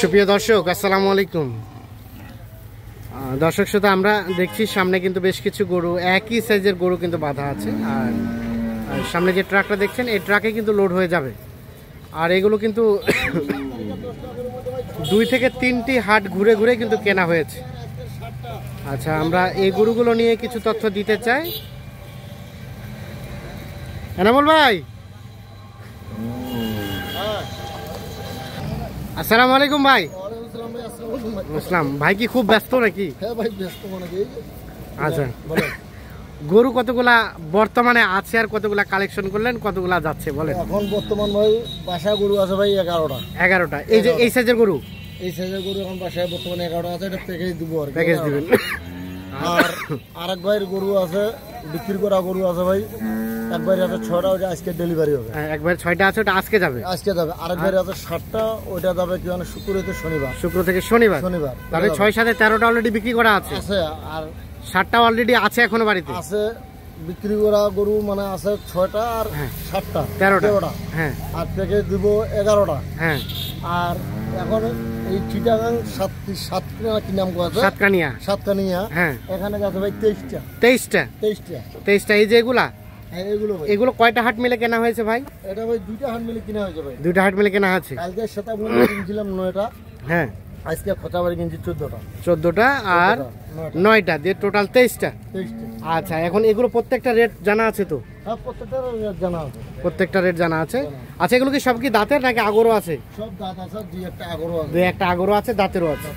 সুপ্রিয় দর্শক, আসসালামু আলাইকুম। দর্শক শ্রোতা, আমরা দেখছি সামনে কিন্তু বেশ কিছু গরু, একই সাইজের গরু কিন্তু বাঁধা আছে। আর সামনে যে ট্রাকটা দেখছেন, এই ট্রাকে কিন্তু লোড হয়ে যাবে। আর এগুলো কিন্তু 2 থেকে 3টি হাট ঘুরে ঘুরে কিন্তু কেনা হয়েছে। আচ্ছা, আমরা এই গরুগুলো নিয়ে কিছু তথ্য দিতে চাই। এনামুল ভাই, আসসালামু আলাইকুম ভাই। আসসালাম ভাই, কি খুব ব্যস্ত নাকি? হ্যাঁ ভাই, ব্যস্ত মানে কি? আচ্ছা, গরু কতগুলা বর্তমানে আছে আর কতগুলা কালেকশন করলেন, কতগুলা যাচ্ছে বলেন? এখন বর্তমান ভাই বাসা গরু আছে ভাই 11টা। এই যে এই সাইজের গরু, এই সাইজের গরু এখন বাসায় বর্তমানে 11টা আছে। এটা প্যাকেজ দিব আর প্যাকেজ দিবেন। আর আরেক ভাইয়ের গরু আছে, বিক্রি করা গরু আছে ভাই। এক ভাইয়ের আছে 6টা, ওটা আজকে ডেলিভারি হবে। এক ভাইয়ের 6টা আছে, ওটা আজকে যাবে। আরেক ভাইয়ের আছে 7টা, ওটা যাবে কি মানে শুক্র থেকে শনিবার। তাহলে 6 7 13টা অলরেডি বিক্রি করা আছে। আর 7টা অলরেডি আছে এখনো বাড়িতে আছে। বিক্রি করা গরু মানে আছে 6টা আর 7টা 13টা। হ্যাঁ, আর প্যাকেজ দিব 11টা। হ্যাঁ, আর এখন এই চিটাগাং কি নাম আছে, সাতকানিয়া। হ্যাঁ, এখানে আছে ভাই 23টা। এই যে এগুলো কয়টা হাট মিলে কেনা হয়েছে ভাই? এটা ভাই 2টা হাট মিলে কেনা হয়েছে ভাই। 2টা হাট মিলে কেনা আছে। কালকে সেতাবুল কিনছিলাম 9টা। হ্যাঁ, আজকে খোঁচাবাড়ি কিনছি 14টা আর 9টা দিয়ে টোটাল 23টা। আচ্ছা, এখন এগুলো প্রত্যেকটা রেট জানা আছে তো? হ্যাঁ, প্রত্যেকটা রেট জানা আছে। আচ্ছা, এগুলো কি সব কি দাঁতের নাকি আগরও আছে? সব দাঁত আছে, দুই একটা আগরও আছে, দাঁতেরও আছে।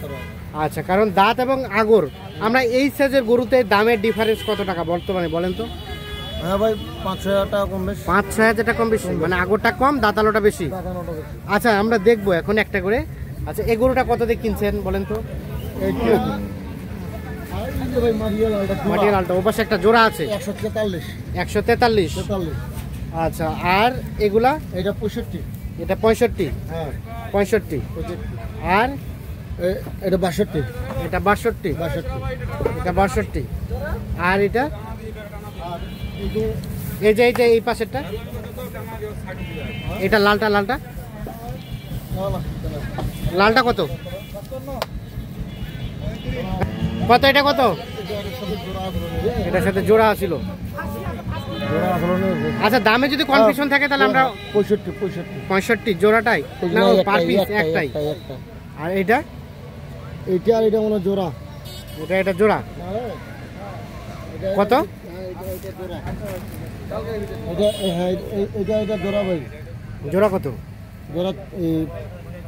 আচ্ছা, কারণ দাঁত এবং আগর, আমরা এই সাইজের গরুতে দামের ডিফারেন্স কত টাকা বর্তমানে বলেন তো? হ্যাঁ ভাই, 5-6 টাকা কম বেশি। 5-6 টাকা কম বেশি, মানে আগরটা কম, দাঁতালোটা বেশি। আচ্ছা, আমরা দেখবো এখন একটা করে। আচ্ছা, এই গরুটা কত দিয়ে কিনছেন বলেন তো? মাটিয়া লালটা, ও পাশে একটা জোড়া আছে 143। আচ্ছা, আর এগুলা? এটা 65। এটা 65। হ্যাঁ, 65। আর এটা 62। এটা 62। এটা 62। আর এটা এই যে এই পাশেরটা, এটা লালটা কত? এটা কত? এটার সাথে জোড়া ছিল। আচ্ছা, দামে যদি কনফিউশন থাকে তাহলে আমরা 65 জোড়াটাই না, পার পিস একটাই। আর এটা আর এটা মনে জোড়া। এটা জোড়া কত? এটা জোড়া ভাই। জোড়া কত? জোড়া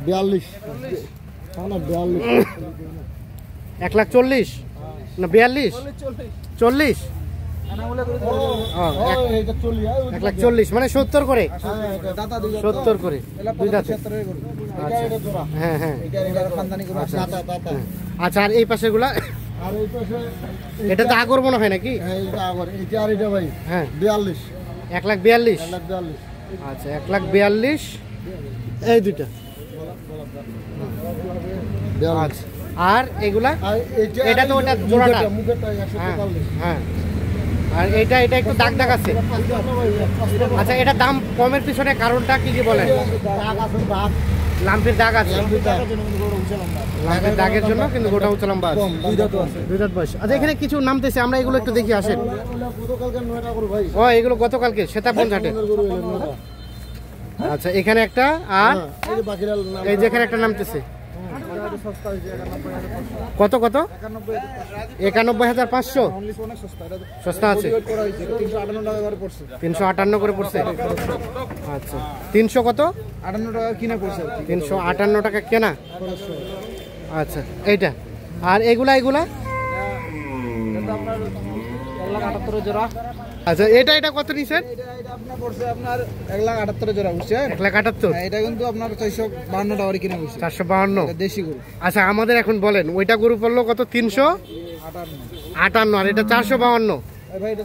42। 1,40,000 না 42? 40? 1,40,000 মানে 70 করে। 70 করে। হ্যাঁ, হ্যাঁ। আচ্ছা, আর এই পাশে গুলা? এটা তো আগর মনে হয় নাকি? হ্যাঁ, 1,42,000। আচ্ছা, 1,42,000 এই দুইটা। আচ্ছা, আর এগুলা? এটা তো ওটা জোড়াটা। হ্যাঁ, আর এটা একটু দাগ আছে। আচ্ছা, এটা দাম কমের পিছনে কারণটা কি বলেন? লাম্পের দাগ আছে, লাম্পের দাগের জন্য কিন্তু গোটা উঁচা লম্বা আছে। 2 দাঁত বয়স। আচ্ছা, এখানে কিছু নামতেছে, আমরা এগুলো একটু দেখি, আসেন। ও, এগুলো গতকালকে সেতাবগঞ্জ হাটে। আচ্ছা, এখানে একটা, আর এই যে এখানে একটা নামতেছে কত? 91,500। সস্তা আছে, 358 করে পড়ছে। আচ্ছা, 300 কত? 58 টাকা কিনা পড়ছে। 358 টাকা কেনা। আচ্ছা, এইটা। আর এগুলা 1,78,000 জোড়া। আচ্ছা, এটা কত নিছেন? আপনার পড়ছে আপনার 1,78,000 জোড়া, বুঝছেন? 1,78,000। এটা কিন্তু আপনার 452 টাকা কিনা পড়ছে। 452 দেশি গরু। আচ্ছা, আমাদের এখন বলেন, ওইটা গরু পড়লো কত? 358। আর এটা 452।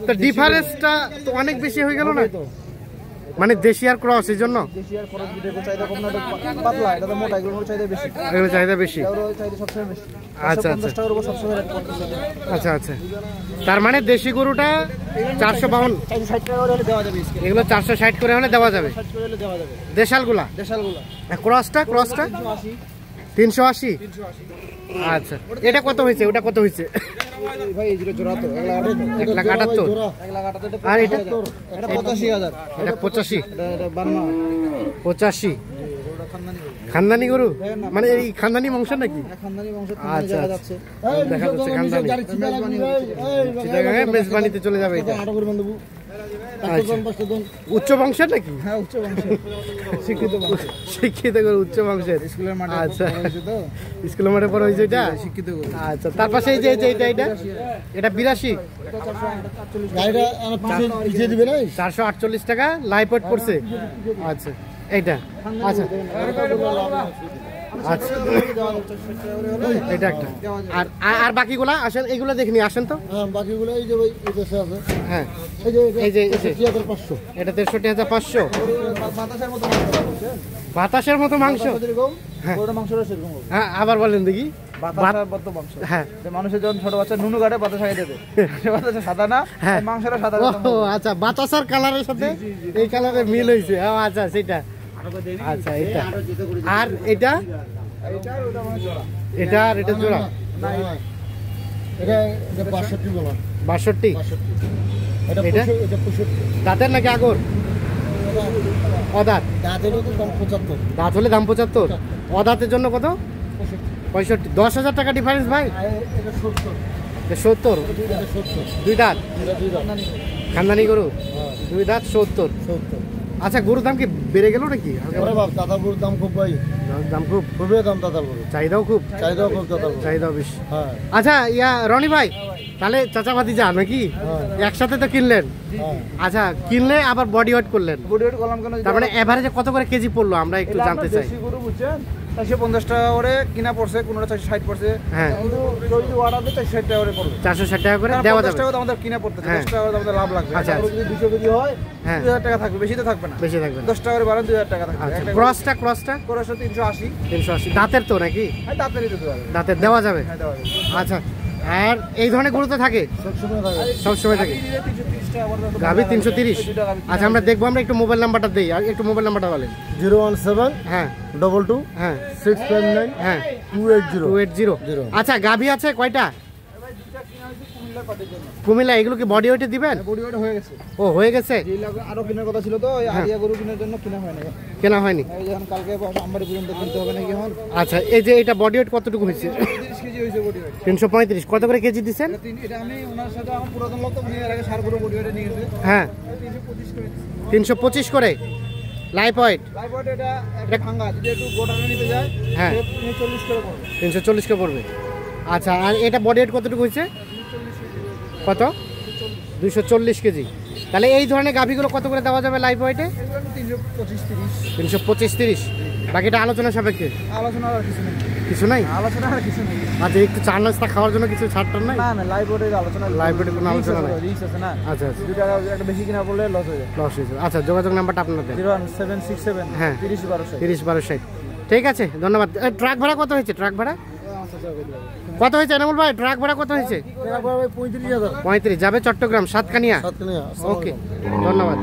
তো ডিফারেন্সটা তো অনেক বেশি হয়ে গেল না? মানে দেশি আর ক্রস, এই জন্য চাহিদা বেশি। আচ্ছা আচ্ছা আচ্ছা, তার মানে দেশি গরুটা 452, এগুলো 460 করে হলে দেওয়া যাবে। দেশালগুলা, ক্রসটা 380। আচ্ছা, এটা কত হয়েছে? ওটা কত হয়েছে? ভাই এই জোড়া তো 1,78,000। আর এটা 85,000। এটা 85। এটা বার্মা 85 খানদানি গরু, মানে এই খানদানি বংশ নাকি? খানদানি বংশ আচ্ছা দেখা যাচ্ছে। দেখা যাচ্ছে খানদানি। মেজবানিতে চলে যাবে এটা। উচ্চ বংশের নাকি? হ্যাঁ উচ্চ বংশের, শিক্ষিত বংশ, শিক্ষিত গরু, উচ্চ বংশের। স্কুলের মাঠে আচ্ছা, হয়েছে তো, স্কুলের মাঠে পড়া হয়েছে এটা। শিক্ষিত গরু। আচ্ছা, তার পাশে এই যে এটা 82। গাড়িটা পিছিয়ে দিবে না, 448 টাকা লাইভ ওয়েট পড়ছে। আচ্ছা এইটা, আচ্ছা আচ্ছা এটা একটা। আর আর বাকিগুলা আসেন, এগুলো দেখিনি, আসেন তো। হ্যাঁ বাকিগুলো এই যে ভাই এই দেশে আছে। হ্যাঁ এই যে এই যে 63,500। এটা 63,500। বাতাসের মতো মাংস আছে, বাতাসের মতো মাংস। যেরকম ওটা মাংসটা সেরকম হবে। হ্যাঁ আবার বলেন দেখি। বাতাসের মতো মাংস। হ্যাঁ, যে মানুষের যখন ছোট বাচ্চা নুনু কাটে বাতাস খাইয়ে দেবে, বাতাসা সাদা না, হ্যাঁ মাংসটা সাদা। ও আচ্ছা, বাতাসার কালারের সাথে এই কালারের মিল হয়েছে। আচ্ছা সেটা, আচ্ছা এটা। আর এটা এটা আর এটা জোড়া এটা 62 বলা, 62। এটা এটা 65। দাঁতের নাকি আগর? অদাঁত। দাঁতের তো দাম 75। দাঁত হলে দাম 75। অদাঁতের জন্য কত? 65। 10,000 টাকা ডিফারেন্স ভাই। এটা 70। 70। এটা 70। দুই দাঁত এটা দুই দাম। খানদানি গরু, দুই দাঁত 70। 70। আচ্ছা, গরুর দাম কি বেড়ে গেল নাকি? আরে বাপ, দাদাপুর দাম খুব ভাই, দাম খুব, খুবই দাম দাদাপুর, চাহিদাও খুব, চাহিদাও খুব দাদাপুর, চাহিদাও বেশি। হ্যাঁ আচ্ছা ইয়া রনি ভাই, তাহলে চাচা ভাতিজা নাকি একসাথে তো কিনলেন? হ্যাঁ। আচ্ছা, কিনলে আবার বডি ওয়েট করলেন, বডি ওয়েট করলাম কেন? তার মানে এভারেজে কত করে কেজি পড়লো আমরা একটু জানতে চাই। দেশি গরু বুঝছেন, 450 টাকা করে কিনা পড়ছে, কোনটা 460 পড়ছে। হ্যাঁ, কিন্তু যদি অর্ডার দেয় 460 টাকা করে পড়বে। 460 টাকা করে দেওয়া 50 যাবে। টাকা তো আমাদের কিনা পড়তে, 10 টাকা করে আমাদের লাভ লাগবে। আচ্ছা, যদি 200 কেজি হয়, হ্যাঁ 2000 টাকা থাকবে, বেশি তো থাকবে না, বেশি থাকবে না। 10 টাকা করে বাড়ান 2000 টাকা থাকবে। আচ্ছা, একটা ক্রসটা খরচ 380। 380। দাঁতের তো নাকি? হ্যাঁ দাঁতেরই দিতে হবে, দাঁতের দেওয়া যাবে। হ্যাঁ দেওয়া যাবে। আচ্ছা, আর এই ধরনের গরু তো থাকে সবসময় থাকে, সবসময় থাকে। 330 টাকা করে গাভি 330। আচ্ছা, আমরা দেখবো, আমরা একটু মোবাইল নাম্বারটা দিই, আর একটু মোবাইল নাম্বারটা বলেন। 017 হ্যাঁ 22 হ্যাঁ 659 হ্যাঁ 280। আচ্ছা, গাভি আছে কয়টা? কুমিল্লা। এগুলো কি বডি ওয়েটে দিবেন? বডি ওয়েট হয়ে গেছে। ও হয়ে গেছে, আরো কেনার কথা ছিল তো, এই আরিয়া গরু কেনার জন্য কিনা হয় না, কেনা হয়নি। এই যখন কালকে আমবাড়ি পর্যন্ত কিনতে হবে নাকি এখন। আচ্ছা, এই যে এটা বডি ওয়েট কতটুকু হয়েছে? 30 কেজি হয়েছে বডি ওয়েট। 335। কত করে কেজি দিচ্ছেন? এটা আমি ওনার সাথে আমার পুরাতন লোক তো, উনি এর আগে সার গরু বডি ওয়েটে নিয়ে গেছে। হ্যাঁ 325 করে। 325 করে লাইফ ওয়েট। লাইভ ওয়েট এটা একটা ভাঙা, যদি একটু গোটানো নিতে যায়, হ্যাঁ 40 করে পড়বে। 340 কে পড়বে। আচ্ছা, আর এটা বডি ওয়েট কতটুকু হয়েছে? কত? 240 কেজি। তাহলে এই ধরনের গাভিগুলো কত করে দেওয়া যাবে লাইফ ওয়েটে? 325-30। বাকিটা আলোচনা সাপেক্ষে। আলোচনা আর কিছু নেই, কিছু নাই আলোচনা আর কিছু নেই। আচ্ছা, একটু চা নাস্তা খাওয়ার জন্য কিছু ছাড়টার নাই? না না, লাইভ ওয়েটের আলোচনা, লাইভ ওয়েটের কোনো আলোচনা নাই। রিস্ক আছে না। আচ্ছা আচ্ছা, 2 টাকা একটা বেশি কিনা পড়লে লস হয়ে যায়। লস হয়েছে। আচ্ছা, যোগাযোগ নাম্বারটা আপনার দেন। 01767 হ্যাঁ 30 30-1260। ঠিক আছে, ধন্যবাদ। ট্রাক ভাড়া কত হয়েছে? ট্রাক ভাড়া কত হয়েছে এনামুল ভাই? ট্রাক ভাড়া কত হয়েছে? 35,000। 35। যাবে চট্টগ্রাম সাতকানিয়া। ওকে, ধন্যবাদ।